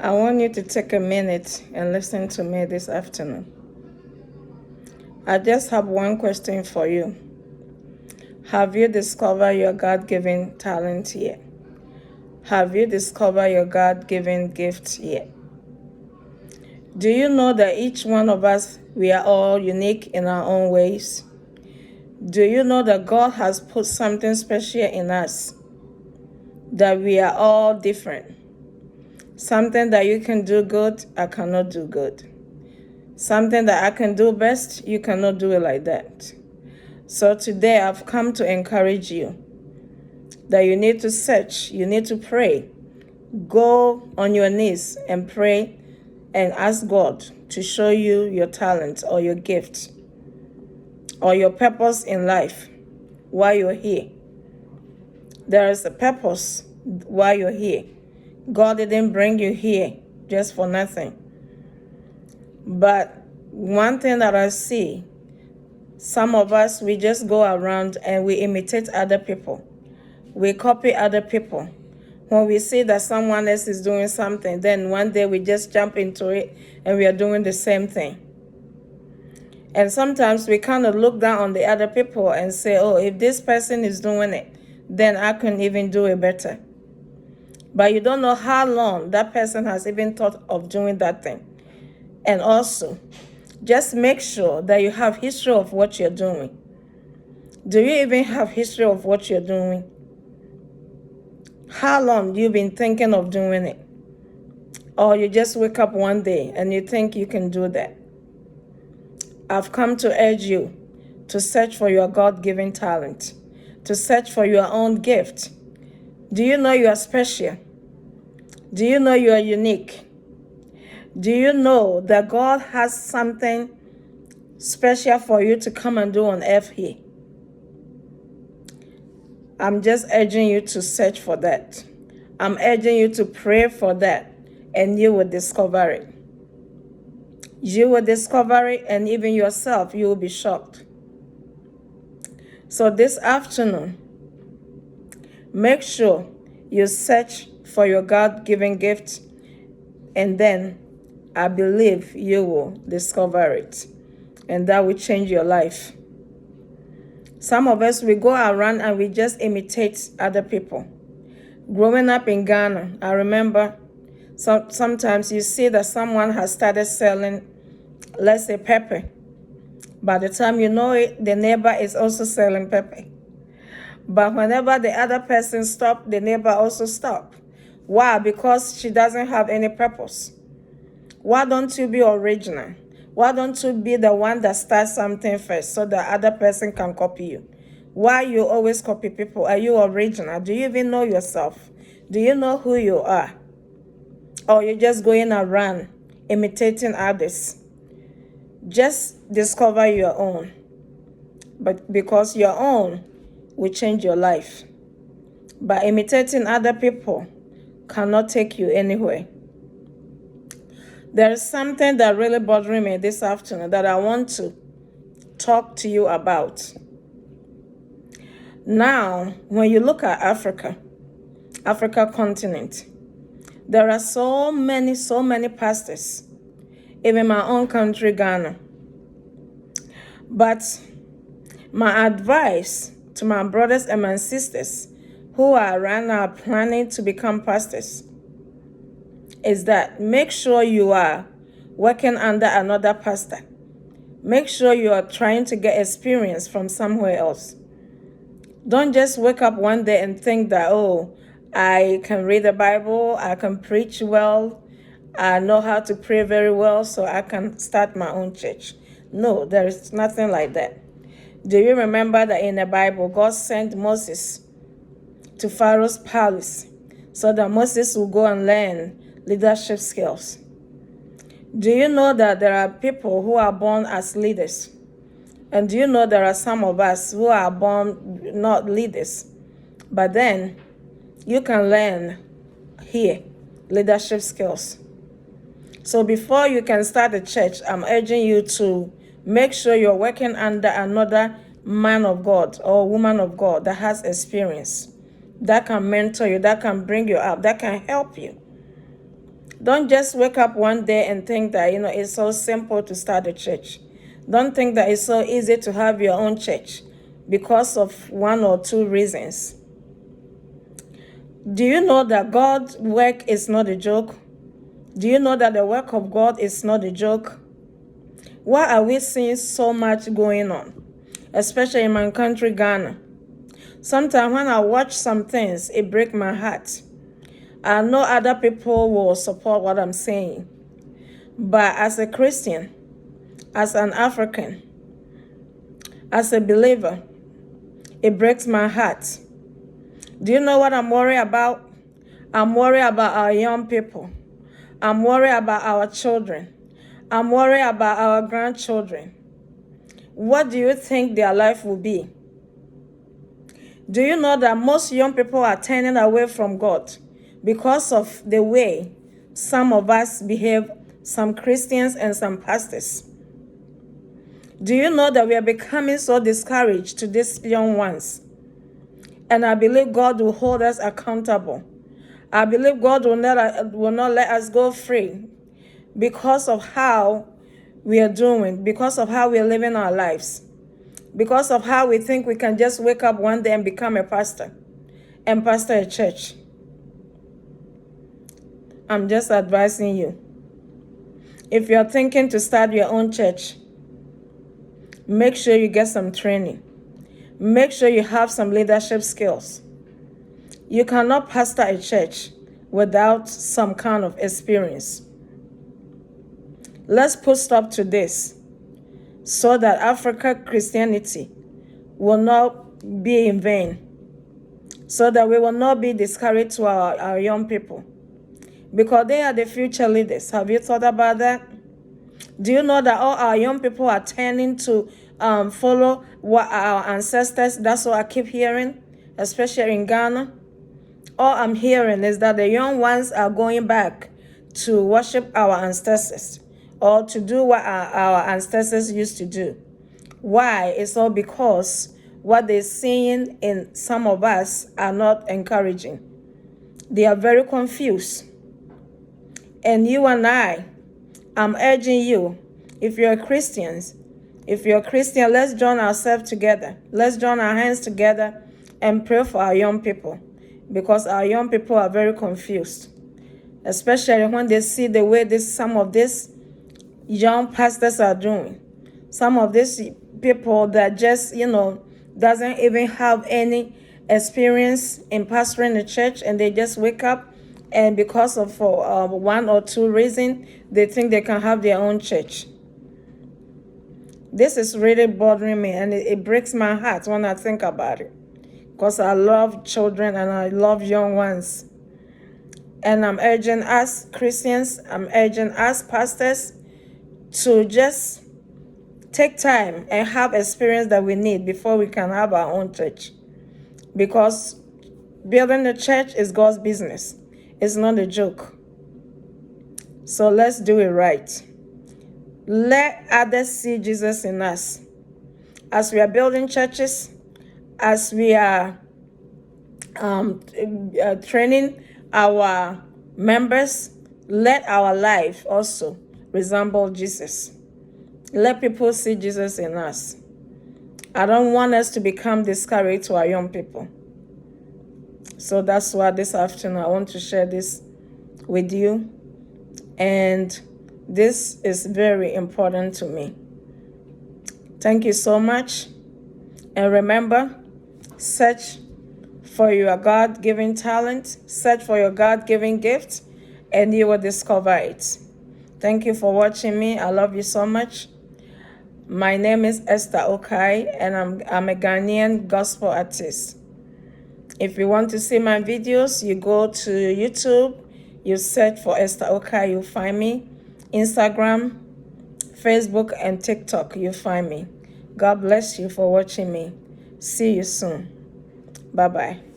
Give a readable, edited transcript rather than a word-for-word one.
I want you to take a minute and listen to me this afternoon. I just have one question for you. Have you discovered your God-given talent yet? Have you discovered your God-given gift yet? Do you know that each one of us, we are all unique in our own ways? Do you know that God has put something special in us? That we are all different. Something that you can do good, I cannot do good. Something that I can do best, you cannot do it like that. So today I've come to encourage you that you need to search, you need to pray. Go on your knees and pray and ask God to show you your talent or your gift or your purpose in life while you're here. There is a purpose while you're here. God didn't bring you here just for nothing. But one thing that I see, some of us, we just go around and we imitate other people. We copy other people. When we see that someone else is doing something, then one day we just jump into it and we are doing the same thing. And sometimes we kind of look down on the other people and say, oh, if this person is doing it, then I can even do it better. But you don't know how long that person has even thought of doing that thing. And also, just make sure that you have history of what you're doing. Do you even have history of what you're doing? How long you've been thinking of doing it? Or you just wake up one day and you think you can do that? I've come to urge you to search for your God-given talent, to search for your own gift. Do you know you are special? Do you know you are unique? Do you know that God has something special for you to come and do on earth here? I'm just urging you to search for that. I'm urging you to pray for that, and you will discover it. You will discover it, and even yourself, you will be shocked. So this afternoon, make sure you search for your God-given gift, and then I believe you will discover it, and that will change your life. Some of us, we go around and we just imitate other people. Growing up in Ghana, I remember sometimes you see that someone has started selling, let's say, pepper. By the time you know it, the neighbor is also selling pepper. But whenever the other person stops, the neighbor also stops. Why? Because she doesn't have any purpose. Why don't you be original? Why don't you be the one that starts something first so the other person can copy you? Why you always copy people? Are you original? Do you even know yourself? Do you know who you are? Or you're just going around imitating others? Just discover your own. But because your own will change your life. But imitating other people cannot take you anywhere. There is something that really bothering me this afternoon that I want to talk to you about. Now, when you look at Africa continent, there are so many pastors, even my own country, Ghana. But my advice to my brothers and my sisters who are right now planning to become pastors is that make sure you are working under another pastor. Make sure you are trying to get experience from somewhere else. Don't just wake up one day and think that, oh, I can read the Bible, I can preach well, I know how to pray very well, so I can start my own church. No, there is nothing like that. Do you remember that in the Bible, God sent Moses to Pharaoh's palace so that Moses will go and learn leadership skills? Do you know that there are people who are born as leaders? And do you know there are some of us who are born not leaders? But then you can learn here leadership skills. So before you can start a church, I'm urging you to make sure you're working under another man of God or woman of God that has experience, that can mentor you, that can bring you up, that can help you. Don't just wake up one day and think that, it's so simple to start a church. Don't think that it's so easy to have your own church because of one or two reasons. Do you know that God's work is not a joke? Do you know that the work of God is not a joke? Why are we seeing so much going on, especially in my country, Ghana? Sometimes when I watch some things, it breaks my heart. I know other people will support what I'm saying, but as a Christian, as an African, as a believer, it breaks my heart. Do you know what I'm worried about? I'm worried about our young people. I'm worried about our children. I'm worried about our grandchildren. What do you think their life will be? Do you know that most young people are turning away from God because of the way some of us behave, some Christians and some pastors? Do you know that we are becoming so discouraged to these young ones? And I believe God will hold us accountable. I believe God will not let us go free because of how we are doing, because of how we are living our lives, because of how we think we can just wake up one day and become a pastor and pastor a church. I'm just advising you. If you're thinking to start your own church, make sure you get some training. Make sure you have some leadership skills. You cannot pastor a church without some kind of experience. Let's put stop to this so that Africa Christianity will not be in vain, so that we will not be discouraged to our young people, because they are the future leaders. Have you thought about that? Do you know that all our young people are turning to follow what our ancestors? That's what I keep hearing, especially in Ghana. All I'm hearing is that the young ones are going back to worship our ancestors or to do what our ancestors used to do. Why? It's all because what they're seeing in some of us are not encouraging. They are very confused. And you and I'm urging you, if you're Christians, let's join ourselves together. Let's join our hands together and pray for our young people, because our young people are very confused, especially when they see the way some of these young pastors are doing. Some of these people that just, doesn't even have any experience in pastoring the church, and they just wake up, and because of one or two reasons, they think they can have their own church. This is really bothering me, and it breaks my heart when I think about it, because I love children and I love young ones. And I'm urging us Christians, I'm urging us pastors to just take time and have experience that we need before we can have our own church. Because building the church is God's business. It's not a joke. So let's do it right. Let others see Jesus in us. As we are building churches, as we are training our members, let our life also resemble Jesus. Let people see Jesus in us. I don't want us to become discouraged to our young people. So that's why this afternoon I want to share this with you. And this is very important to me. Thank you so much. And remember, search for your God-given talent, search for your God-given gift, and you will discover it. Thank you for watching me. I love you so much. My name is Esther Okai, and I'm a Ghanaian gospel artist. If you want to see my videos, you go to YouTube, you search for Esther Okai, you'll find me. Instagram, Facebook, and TikTok, you'll find me. God bless you for watching me. See you soon. Bye-bye.